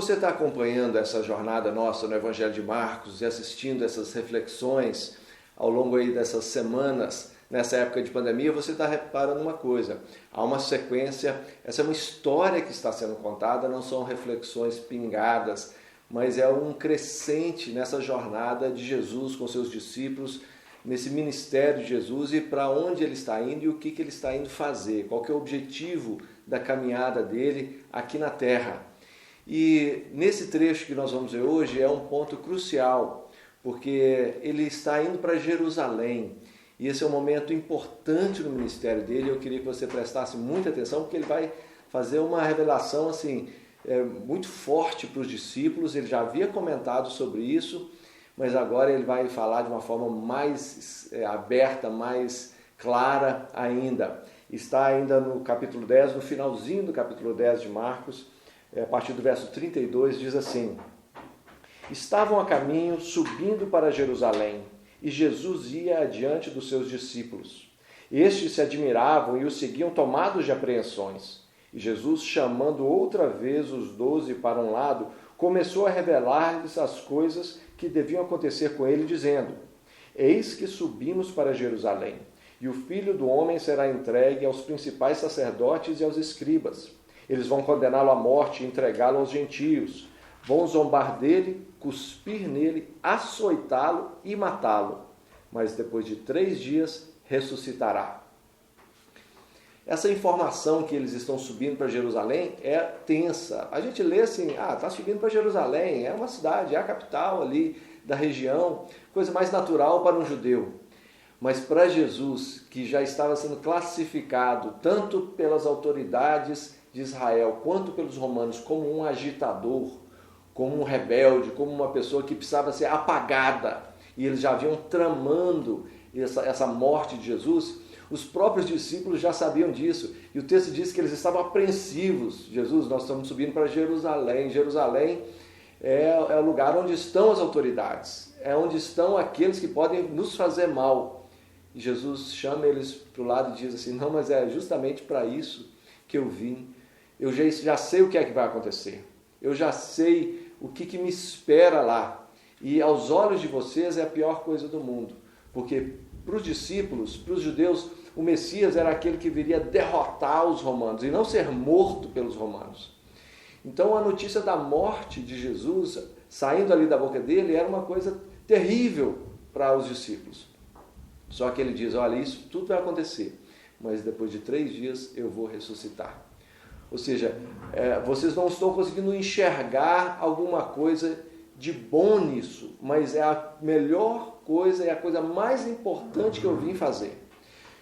você está acompanhando essa jornada nossa no Evangelho de Marcos e assistindo essas reflexões ao longo aí dessas semanas, nessa época de pandemia, você está reparando uma coisa: há uma sequência, essa é uma história que está sendo contada, não são reflexões pingadas, mas é um crescente nessa jornada de Jesus com seus discípulos, nesse ministério de Jesus e para onde ele está indo e o que ele está indo fazer, qual que é o objetivo da caminhada dele aqui na Terra. E nesse trecho que nós vamos ver hoje é um ponto crucial, porque ele está indo para Jerusalém. E esse é um momento importante no ministério dele. Eu queria que você prestasse muita atenção, porque ele vai fazer uma revelação assim, muito forte para os discípulos. Ele já havia comentado sobre isso, mas agora ele vai falar de uma forma mais aberta, mais clara ainda. Está ainda no capítulo 10, no finalzinho do capítulo 10 de Marcos, a partir do verso 32, diz assim: Estavam a caminho, subindo para Jerusalém, e Jesus ia adiante dos seus discípulos. Estes se admiravam e o seguiam tomados de apreensões. E Jesus, chamando outra vez os 12 para um lado, começou a revelar-lhes as coisas que deviam acontecer com ele, dizendo: Eis que subimos para Jerusalém, e o Filho do Homem será entregue aos principais sacerdotes e aos escribas. Eles vão condená-lo à morte e entregá-lo aos gentios. Vão zombar dele, cuspir nele, açoitá-lo e matá-lo. Mas depois de 3 dias ressuscitará. Essa informação que eles estão subindo para Jerusalém é tensa. A gente lê assim, está subindo para Jerusalém, é uma cidade, é a capital ali da região, coisa mais natural para um judeu. Mas para Jesus, que já estava sendo classificado tanto pelas autoridades de Israel quanto pelos romanos como um agitador, como um rebelde, como uma pessoa que precisava ser apagada, e eles já vinham tramando essa morte de Jesus, os próprios discípulos já sabiam disso, e o texto diz que eles estavam apreensivos. Jesus, nós estamos subindo para Jerusalém. Jerusalém é o lugar onde estão as autoridades, é onde estão aqueles que podem nos fazer mal. E Jesus chama eles para o lado e diz assim: não, mas é justamente para isso que eu vim. Eu já sei o que é que vai acontecer. Eu já sei o que me espera lá. E aos olhos de vocês é a pior coisa do mundo. Porque para os discípulos, para os judeus, o Messias era aquele que viria derrotar os romanos e não ser morto pelos romanos. Então a notícia da morte de Jesus, saindo ali da boca dele, era uma coisa terrível para os discípulos. Só que ele diz: olha, isso tudo vai acontecer, mas depois de 3 dias eu vou ressuscitar. Ou seja, vocês não estão conseguindo enxergar alguma coisa de bom nisso, mas é a melhor coisa, é a coisa mais importante que eu vim fazer.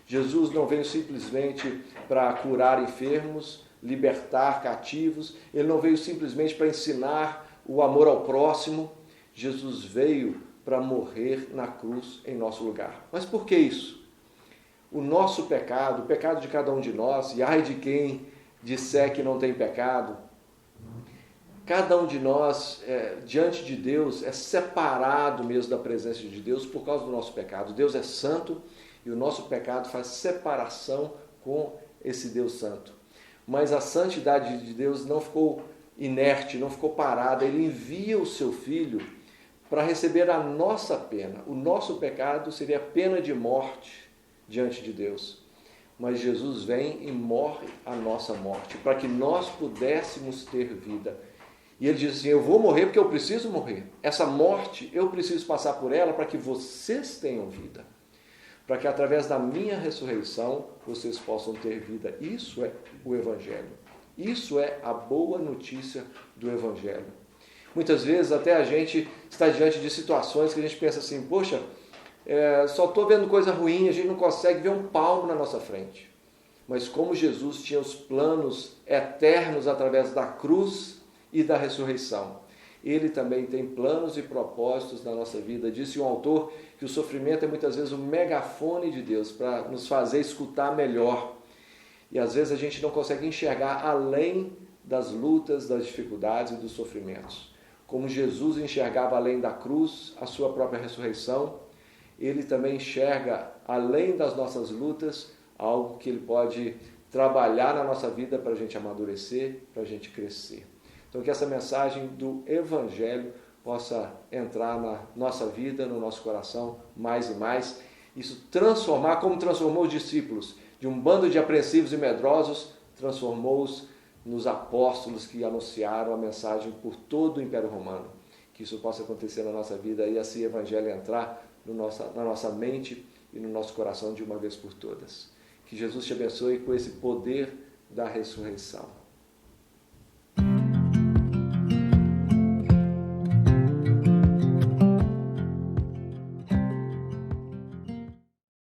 Jesus não veio simplesmente para curar enfermos, libertar cativos, ele não veio simplesmente para ensinar o amor ao próximo. Jesus veio para morrer na cruz em nosso lugar. Mas por que isso? O nosso pecado, o pecado de cada um de nós, e ai de quem disser que não tem pecado, cada um de nós, diante de Deus, é separado mesmo da presença de Deus por causa do nosso pecado. Deus é santo e o nosso pecado faz separação com esse Deus santo. Mas a santidade de Deus não ficou inerte, não ficou parada. Ele envia o seu Filho para receber a nossa pena. O nosso pecado seria pena de morte diante de Deus. Mas Jesus vem e morre a nossa morte, para que nós pudéssemos ter vida. E ele diz assim: eu vou morrer porque eu preciso morrer. Essa morte, eu preciso passar por ela para que vocês tenham vida. Para que através da minha ressurreição, vocês possam ter vida. Isso é o Evangelho. Isso é a boa notícia do Evangelho. Muitas vezes até a gente está diante de situações que a gente pensa assim: poxa, só estou vendo coisa ruim, a gente não consegue ver um palmo na nossa frente. Mas como Jesus tinha os planos eternos através da cruz e da ressurreição, ele também tem planos e propósitos na nossa vida. Disse um autor que o sofrimento é muitas vezes o megafone de Deus para nos fazer escutar melhor. E às vezes a gente não consegue enxergar além das lutas, das dificuldades e dos sofrimentos. Como Jesus enxergava além da cruz a sua própria ressurreição, ele também enxerga, além das nossas lutas, algo que ele pode trabalhar na nossa vida para a gente amadurecer, para a gente crescer. Então Então que essa mensagem do Evangelho possa entrar na nossa vida, no nosso coração, mais e mais. Isso transformar, como transformou os discípulos, de um bando de apreensivos e medrosos, transformou-os nos apóstolos que anunciaram a mensagem por todo o Império Romano. Que isso possa acontecer na nossa vida e esse Evangelho entrar na nossa mente e no nosso coração de uma vez por todas. Que Jesus te abençoe com esse poder da ressurreição.